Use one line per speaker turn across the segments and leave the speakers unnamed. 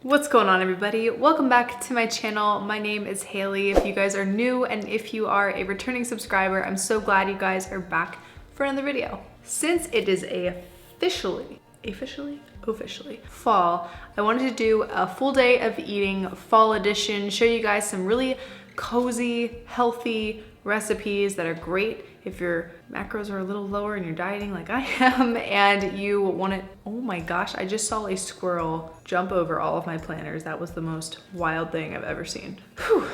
What's going on, everybody? Welcome back to my channel. My name is Haley. If you guys are new and if you are a returning subscriber, I'm so glad you guys are back for another video. Since it is officially fall, I wanted to do a full day of eating, fall edition, show you guys some really cozy, healthy recipes that are great if your macros are a little lower and you're dieting like I am and you want it. Oh my gosh, I just saw a squirrel jump over all of my planters. That was the most wild thing I've ever seen. Whew.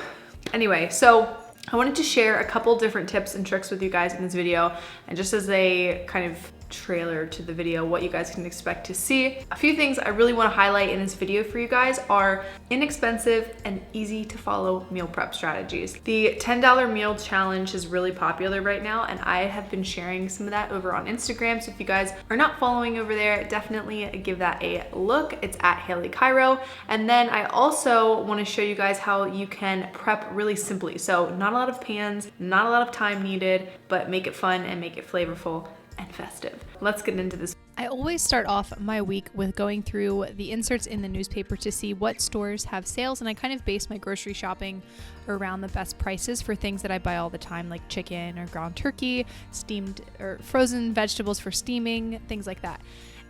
Anyway, so I wanted to share a couple different tips and tricks with you guys in this video, and just as a kind of trailer to the video, what you guys can expect to see. A few things I really want to highlight in this video for you guys are inexpensive and easy to follow meal prep strategies. The $10 meal challenge is really popular right now, and I have been sharing some of that over on Instagram. So if you guys are not following over there, definitely give that a look. It's at Haley Cairo. And then I also want to show you guys how you can prep really simply. So not a lot of pans, not a lot of time needed, but make it fun and make it flavorful and festive. Let's get into this. I always start off my week with going through the inserts in the newspaper to see what stores have sales, and I kind of base my grocery shopping around the best prices for things that I buy all the time, like chicken or ground turkey, steamed or frozen vegetables for steaming, things like that.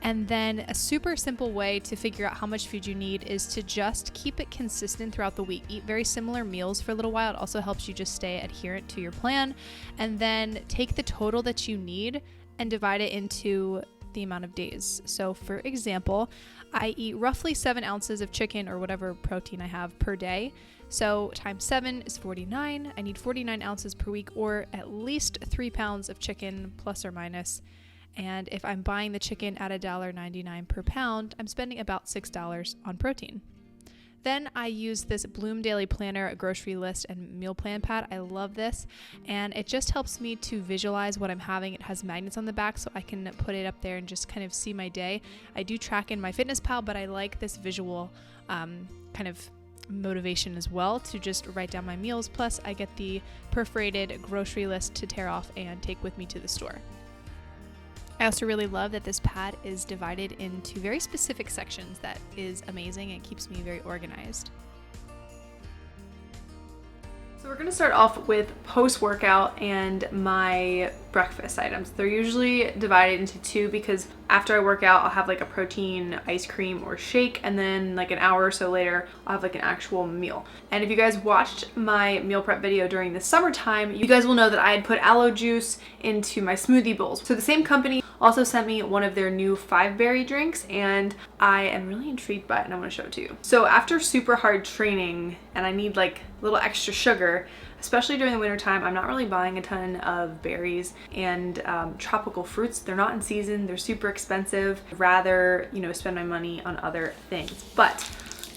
And then a super simple way to figure out how much food you need is to just keep it consistent throughout the week. Eat very similar meals for a little while. It also helps you just stay adherent to your plan. And then take the total that you need and divide it into the amount of days. So for example, I eat roughly 7 ounces of chicken or whatever protein I have per day. So times 7 is 49. I need 49 ounces per week, or at least 3 pounds of chicken plus or minus. And if I'm buying the chicken at $1.99 per pound, I'm spending about $6 on protein. Then I use this Bloom Daily Planner grocery list and meal plan pad. I love this, and it just helps me to visualize what I'm having. It has magnets on the back so I can put it up there and just kind of see my day. I do track in my FitnessPal, but I like this visual kind of motivation as well to just write down my meals. Plus I get the perforated grocery list to tear off and take with me to the store. I also really love that this pad is divided into very specific sections. That is amazing and keeps me very organized. So we're gonna start off with post-workout and my breakfast items. They're usually divided into 2 because after I work out, I'll have like a protein ice cream or shake, and then like an hour or so later, I'll have like an actual meal. And if you guys watched my meal prep video during the summertime, you guys will know that I had put aloe juice into my smoothie bowls. So the same company also sent me one of their new 5-berry drinks, and I am really intrigued by it, and I want to show it to you. So after super hard training and I need like a little extra sugar, especially during the winter time, I'm not really buying a ton of berries and tropical fruits. They're not in season, they're super expensive. I'd rather, spend my money on other things. But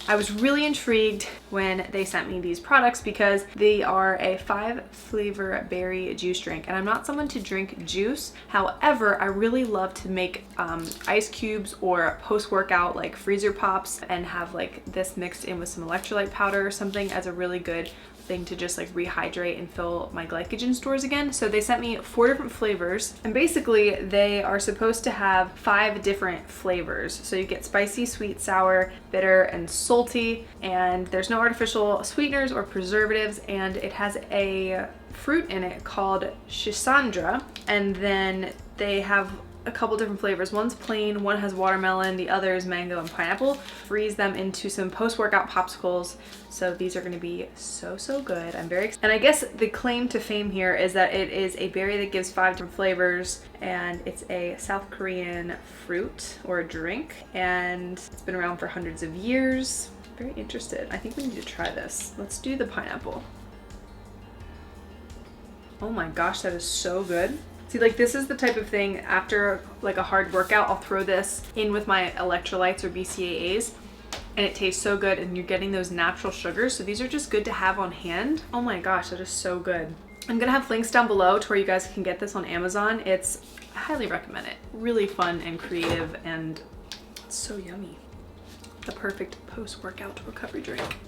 I was really intrigued when they sent me these products because they are a 5-flavor berry juice drink, and I'm not someone to drink juice. However, I really love to make ice cubes or post-workout like freezer pops and have like this mixed in with some electrolyte powder or something as a really good thing to just like rehydrate and fill my glycogen stores again. So they sent me 4 different flavors, and basically they are supposed to have 5 different flavors. So you get spicy, sweet, sour, bitter, and salty, and there's no artificial sweeteners or preservatives, and it has a fruit in it called Schisandra, and then they have a couple different flavors. One's plain, one has watermelon, the other is mango and pineapple. Freeze them into some post-workout popsicles. So these are gonna be so good. I'm very excited. And I guess the claim to fame here is that it is a berry that gives 5 different flavors, and it's a South Korean fruit or a drink, and it's been around for hundreds of years. Very interested. I think we need to try this. Let's do the pineapple. Oh my gosh, that is so good. See, like this is the type of thing after like a hard workout, I'll throw this in with my electrolytes or BCAAs, and it tastes so good, and you're getting those natural sugars. So these are just good to have on hand. Oh my gosh, that is so good. I'm gonna have links down below to where you guys can get this on Amazon. I highly recommend it. Really fun and creative, and it's so yummy. The perfect post-workout recovery drink.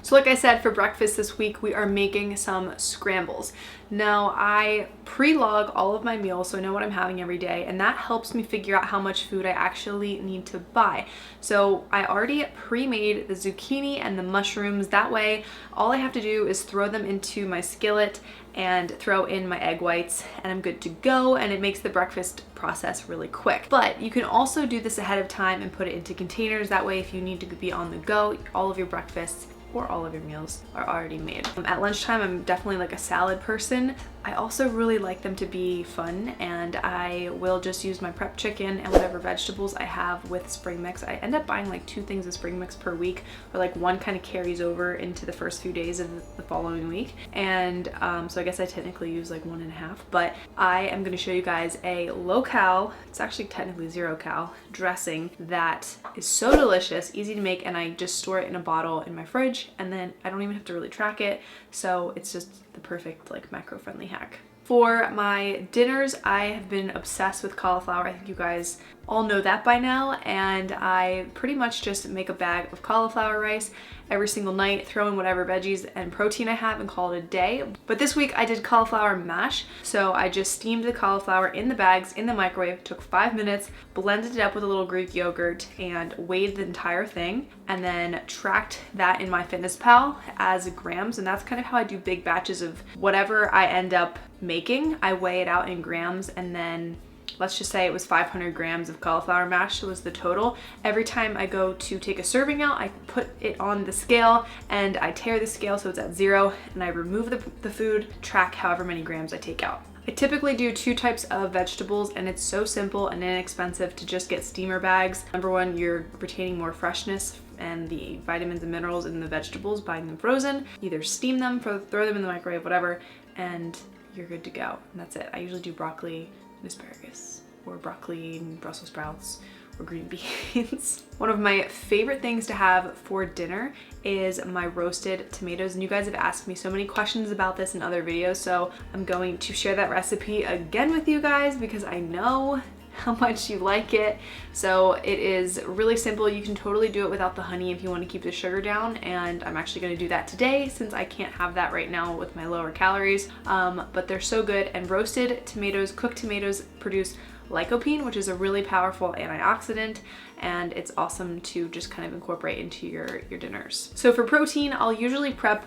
So like I said, for breakfast this week, we are making some scrambles. Now, I pre-log all of my meals so I know what I'm having every day, and that helps me figure out how much food I actually need to buy. So I already pre-made the zucchini and the mushrooms. That way, all I have to do is throw them into my skillet and throw in my egg whites, and I'm good to go, and it makes the breakfast process really quick. But you can also do this ahead of time and put it into containers. That way, if you need to be on the go, all of your breakfasts or all of your meals are already made. At lunchtime, I'm definitely like a salad person. I also really like them to be fun, and I will just use my prep chicken and whatever vegetables I have with spring mix. I end up buying like 2 things of spring mix per week, or like one kind of carries over into the first few days of the following week. And so I guess I technically use like 1.5, but I am gonna show you guys a low-cal, it's actually technically 0-cal dressing that is so delicious, easy to make, and I just store it in a bottle in my fridge, and then I don't even have to really track it. So it's just the perfect like macro-friendly hack. For my dinners, I have been obsessed with cauliflower. I think you guys all know that by now, and I pretty much just make a bag of cauliflower rice every single night, throw in whatever veggies and protein I have and call it a day. But this week I did cauliflower mash. So I just steamed the cauliflower in the bags in the microwave, took 5 minutes, blended it up with a little Greek yogurt and weighed the entire thing, and then tracked that in MyFitnessPal as grams. And that's kind of how I do big batches of whatever I end up making. I weigh it out in grams, and then let's just say it was 500 grams of cauliflower mash was the total. Every time I go to take a serving out, I put it on the scale and I tear the scale so it's at 0, and I remove the food, track however many grams I take out. I typically do 2 types of vegetables, and it's so simple and inexpensive to just get steamer bags. Number one, you're retaining more freshness and the vitamins and minerals in the vegetables, buying them frozen. Either steam them, throw them in the microwave, whatever, and you're good to go. And that's it. I usually do broccoli and asparagus, or broccoli and Brussels sprouts, or green beans. One of my favorite things to have for dinner is my roasted tomatoes, and you guys have asked me so many questions about this in other videos, so I'm going to share that recipe again with you guys because I know how much you like it. So it is really simple. You can totally do it without the honey if you want to keep the sugar down, and I'm actually going to do that today since I can't have that right now with my lower calories. But they're so good, and roasted tomatoes, cooked tomatoes, produce lycopene, which is a really powerful antioxidant, and it's awesome to just kind of incorporate into your dinners. So for protein, I'll usually prep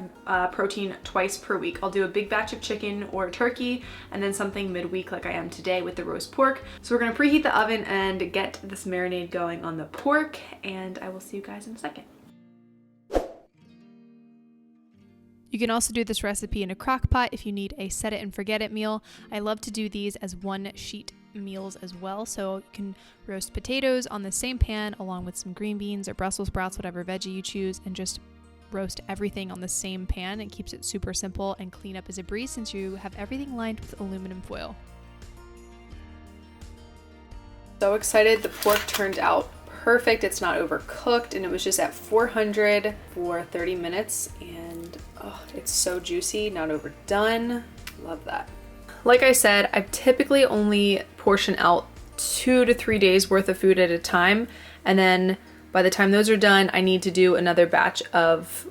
protein twice per week. I'll do a big batch of chicken or turkey, and then something midweek like I am today with the roast pork. So we're gonna preheat the oven and get this marinade going on the pork, and I will see you guys in a second. You can also do this recipe in a crock pot if you need a set it and forget it meal. I love to do these as one sheet meals as well. So you can roast potatoes on the same pan along with some green beans or Brussels sprouts, whatever veggie you choose, and just roast everything on the same pan. It keeps it super simple and clean up as a breeze since you have everything lined with aluminum foil. So excited. The pork turned out perfect. It's not overcooked, and it was just at 400 for 30 minutes, and oh, it's so juicy, not overdone. Love that. Like I said, I typically only portion out 2 to 3 days worth of food at a time, and then by the time those are done, I need to do another batch of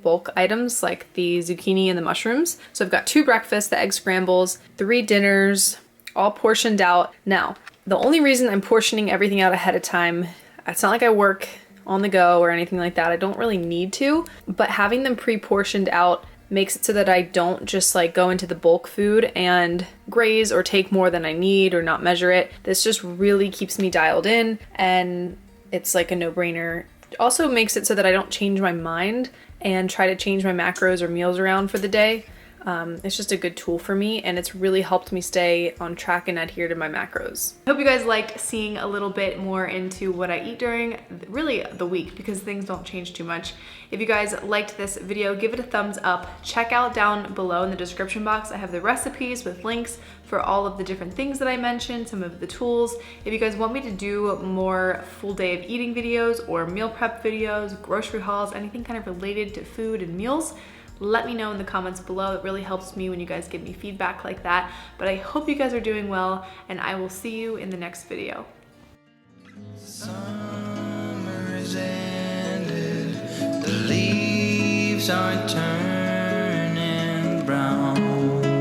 bulk items like the zucchini and the mushrooms. So I've got 2 breakfasts, the egg scrambles, 3 dinners, all portioned out. Now, the only reason I'm portioning everything out ahead of time, it's not like I work on the go or anything like that. I don't really need to, but having them pre-portioned out makes it so that I don't just like go into the bulk food and graze or take more than I need or not measure it. This just really keeps me dialed in, and it's like a no-brainer. It also makes it so that I don't change my mind and try to change my macros or meals around for the day. It's just a good tool for me, and it's really helped me stay on track and adhere to my macros. I hope you guys liked seeing a little bit more into what I eat during really the week, because things don't change too much. If you guys liked this video, give it a thumbs up. Check out down below in the description box. I have the recipes with links for all of the different things that I mentioned, some of the tools. If you guys want me to do more full day of eating videos or meal prep videos, grocery hauls, anything kind of related to food and meals, let me know in the comments below. It really helps me when you guys give me feedback like that. But I hope you guys are doing well, and I will see you in the next video. Summer is ended, the leaves
leaves are turning brown.